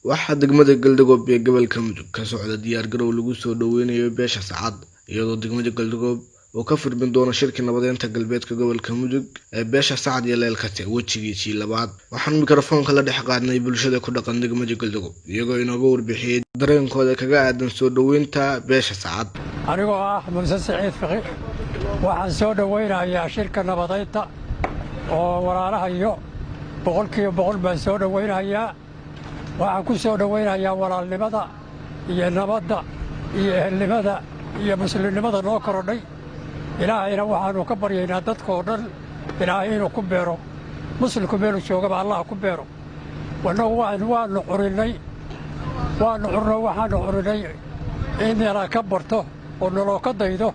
waxaa degmada Galdogob ee gobolka Mudug ka socda diyaar garow lagu soo dhaweynayo beesha Sacad iyadoo degmada Galdogob oo ka furmin doona shirka nabadeynta galbeedka gobolka Mudug ee beesha Sacad iyo leelkate wajigiisii labaad. Waxaan mikrofoonka la dhex qaadnay bulshada ku dhaqan degmada Galdogob iyagoo inooga warbixiyay dareenkooda kaga aadan soo dhaweynta beesha Sacad. anigoo ah Muuse Saciid Fiqi waxaan soo dhaweynayaa shirka nabadeynta oo walaalaha iyo boqolkiiba boqol baan soo dhaweynayaa. waxaan ku soo dhaweynayaa walaalnimada iyo nabadda iyo ehelnimada iyo muslimnimada noo korodhay. ilaahayna waxaanu ka baryaynaa dadkoo dhan ilaahay inuu ku beero muslimku meelu joogaba allah ku beero. wannagu waanu curinay waxaanu curinay in nala ka barto oo naloo ka daydo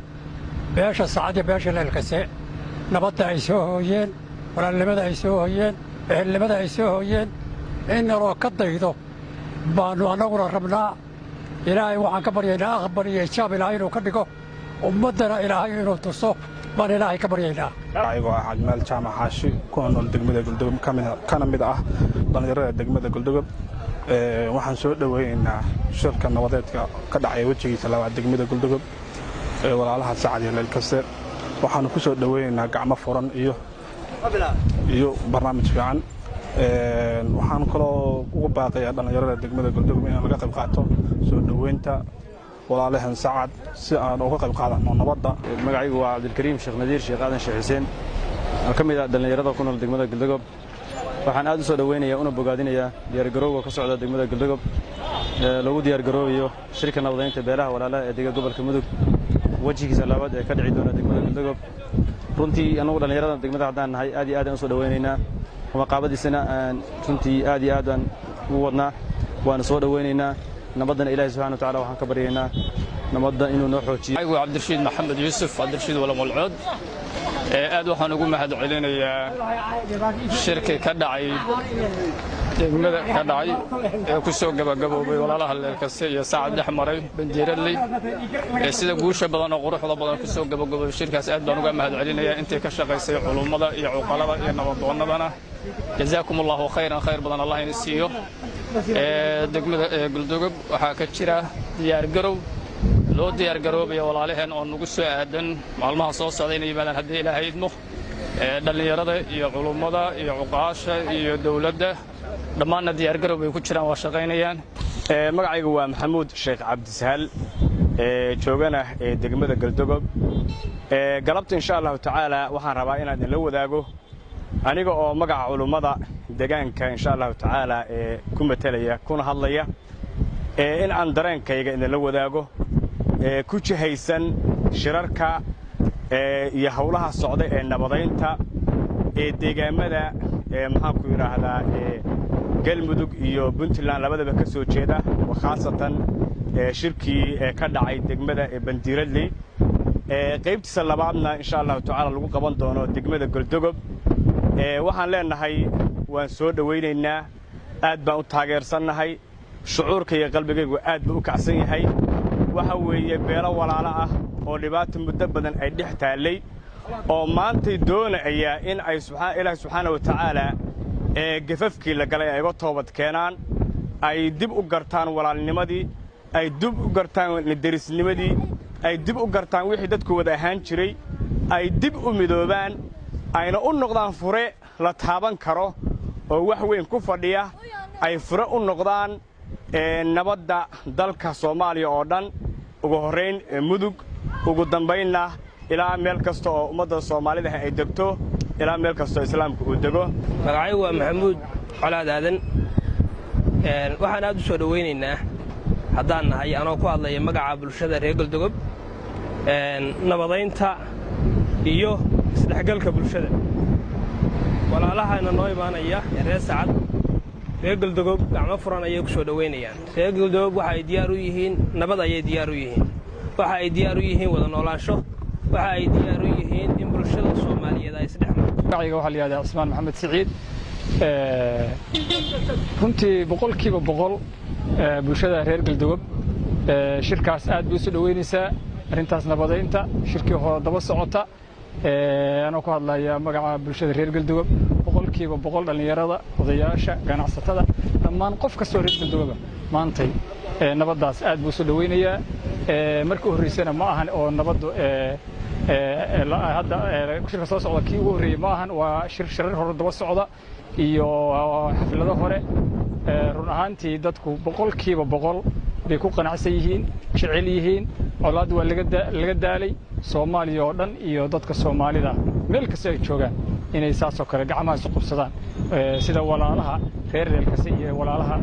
beesha Sacad iyo beesha leelkase nabadda ay soo hooyeen, walaalnimada ay soo hooyeen, ehelnimada ay soo hooyeen in naloo ka daydo baanu annaguna rabnaa. ilaahay waxaan ka baryaynaa aqbal iyo ijaab ilaahay inuu ka dhigo ummaddana ilaahay inuu tuso baan ilaahay ka baryaynaa. ayagoo ah Ajmaal Jaamac Xaashi ku nool degmada Galdogob kana mid ah dhalinyarada degmada Galdogob. waxaan soo dhaweynaynaa shirka nabadeedka ka dhacay wajigiisa labaad degmada Galdogob ee walaalaha Sacad iyo leelkase. waxaan ku soo dhaweynaynaa gacmo furan iyo barnaamij fiican. waxaan kaloo ugu baaqayaa dhalinyarada degmada Galdogob in laga qayb qaato soo dhaweynta walaalahan Sacad si aan uga qayb qaadano nabadda. magacaygu waa Cabdilkariim Sheekh Nadiir Sheekh Aadan Sheekh Xuseen ka mid ah dhalinyarada ku nool degmada Galdogob. waxaan aad u soo dhaweynayaa una bogaadinayaa diyaar garowga ka socda degmada Galdogob lagu diyaar garoobayo shirka nabadeynta beelaha walaalaha ee deegaanka gobolka Mudug wajigiisa labaad ee ka dhici doona degmada Galdogob. runtii anagu dhalinyarada degmada haddaan nahay aad iyo aad aan u soo dhaweynaynaa qaabadiisana runtii aad iyo aad aan u wadnaa waana soo dhaweynaynaa nabadana ilaahay subxaanahu wa ta'aala waxaan ka baryaynaa nabadda inuu noo xoojiyo. aygu Cabdirashiid Maxamed Yuusuf Cabdirashiid Walamalcood aad waxaan ugu mahad celinayaa shirka ka dhacay degmada ka dhacay ee ku soo gabagaboobay walaalaha leelkase iyo Sacad dhexmaray bandiiraley sida guusha badan oo quruxda badan ku soo gabagaboobay shirkaas aad baan uga mahad celinayaa intay ka shaqaysay culumada iyo cuqalada iyo nabadoonnadana jazakumullahu khayran khayr badan Allah in siiyo. degmada Galdogob waxaa ka jira diyaar garow loo diyaar garoobay walaalaheen oo nagu soo aadan maalmaha soo socday inay yimaadaan haddii ilaahay idmo. dhalinyarada iyo culumada iyo cuqaasha iyo dawladda dhammaanna diyaar garow bay ku jiraan waa shaqaynayaan. magacaygu waa Maxamuud Sheekh Cabdisahal joogana degmada Galdogob. galabta insha Allah ta'ala waxaan rabaa inaan idin la wadaago aniga oo magaca culumada deegaanka insha Allah ta'ala ku metelaya kuna hadlaya in aan dareenkayga idin la wadaago ku jihaysan shirarka iyo hawlaha socda ee nabadeynta ee deegaamada maxaan ku yiraahdaa Galmudug iyo Puntland labadaba ka soo jeeda khaasatan shirkii ka dhacay degmada Bandiiraley qaybtiisa labaadna insha Allah ta'ala lagu qaban doono degmada Galdogob. waxaan leenahay waan soo dhaweynaynaa aad baan u taageersanahay shucuurka iyo qalbigaygu aad buu u kacsan yahay. waxa weeye beelo walaalo ah oo dhibaato muddo badan ay dhex taalay oo maantay doonaya in ay Ilaahay subxaanahu wa ta'aala gafafkii la galay ay uga toobad keenaan ay dib u gartaan walaalnimadii ay dib u gartaan derisnimadii ay dib u gartaan wixii dadku wada ahaan jiray ay dib u midoobaan ayna u noqdaan fure la taaban karo oo wax weyn ku fadhiya ay fure u noqdaan nabadda dalka Soomaaliya oo dhan ugu horeyn Mudug ugu dambeynna ilaa meel kasta oo ummadda Soomaalida ay degto ilaa meel kasta islaamku uu dego. magacaygu waa Maxamuud Colaad Aadan waxaan aad u soo dhaweynaynaa haddaan nahay anoo ku hadlaya magaca bulshada reer Galdogob nabadeynta iyo isdhexgalka bulshada walaalahayna noo imaanaya reer Sacad reer Galdogob gacmo furan ayay ku soo dhaweynayaan. reer Galdogob waxa ay diyaar u yihiin nabad ayay diyaar u yihiin waxa ay diyaar u yihiin wada noolaansho waxa ay diyaar u yihiin in bulshada Soomaaliyeed ay isdhexmarto. magacayga waxa la yiraahdaa Ismaan Maxamed Saciid runtii boqolkiiba boqol bulshada reer Galdogob shirkaas aad buu soo dhaweynaysaa arrintaas nabadeynta shirkii hore daba socota anoo ku hadlaya magaca bulshada reer Galdogob boqolkiiba boqol dhalinyarada odayaasha ganacsatada dhammaan qof kastoo reer galdogoba maantay nabadaas aad buu soo dhaweynayaa markii horreysana ma ahan oo nabadu hadda shirka soo socda kii ugu horreeyay ma ahan waa shirar hore daba socda iyo xaflado hore run ahaantii dadku boqolkiiba boqol bay ku qanacsan yihiin jecel yihiin colaad waa laga daalay Soomaaliya oo dhan iyo dadka Soomaalida meel kasta ay joogaan inay saasoo kale gacmaha isu qabsadaan sida walaalaha reer reelkasi iyo walaalaha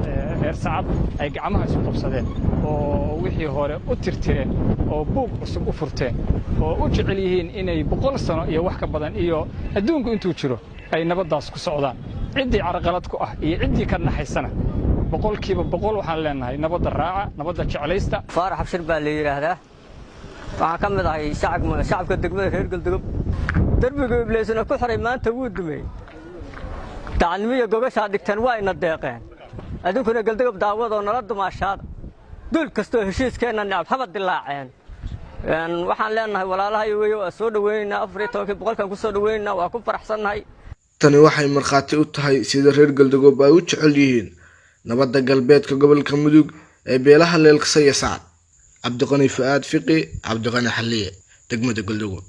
reer Sacad ay gacmaha isu qabsadeen oo wixii hore u tirtireen oo buug cusub u furteen oo u jecel yihiin inay 100 sano iyo wax ka badan iyo adduunku intuu jiro ay nabadaas ku socdaan ciddii carqalad ku ah iyo ciddii ka naxaysana boqolkiiba boqol waxaan leenahay nabadda raaca nabadda jeclaysta faarax abshir baa la yiraahdaa waxaan ka mid ahay shacabka degmada reer galdogob darbiga ibleesna ku xiray maanta wuu dumay tacliimiga gogasha dhigtan waa ina deeqeen adinkuna galdogob daawado nala dumaashaada dul kasto heshiiskeena nacab dilaaceen waxaan leenahay walaalaha iyo soo dhaweynaa 14 boqolkan ku soo dhaweynaa waa ku faraxsanahay tani waxay marxaati u tahay sida reer galdogob ay u jecel yihiin nabadda galbeedka gobolka mudug ee beelaha leelkasa iyo Sacad Cabdiqani Fuaad Fiqi Cabdiqani Xalliye degmada Galdogob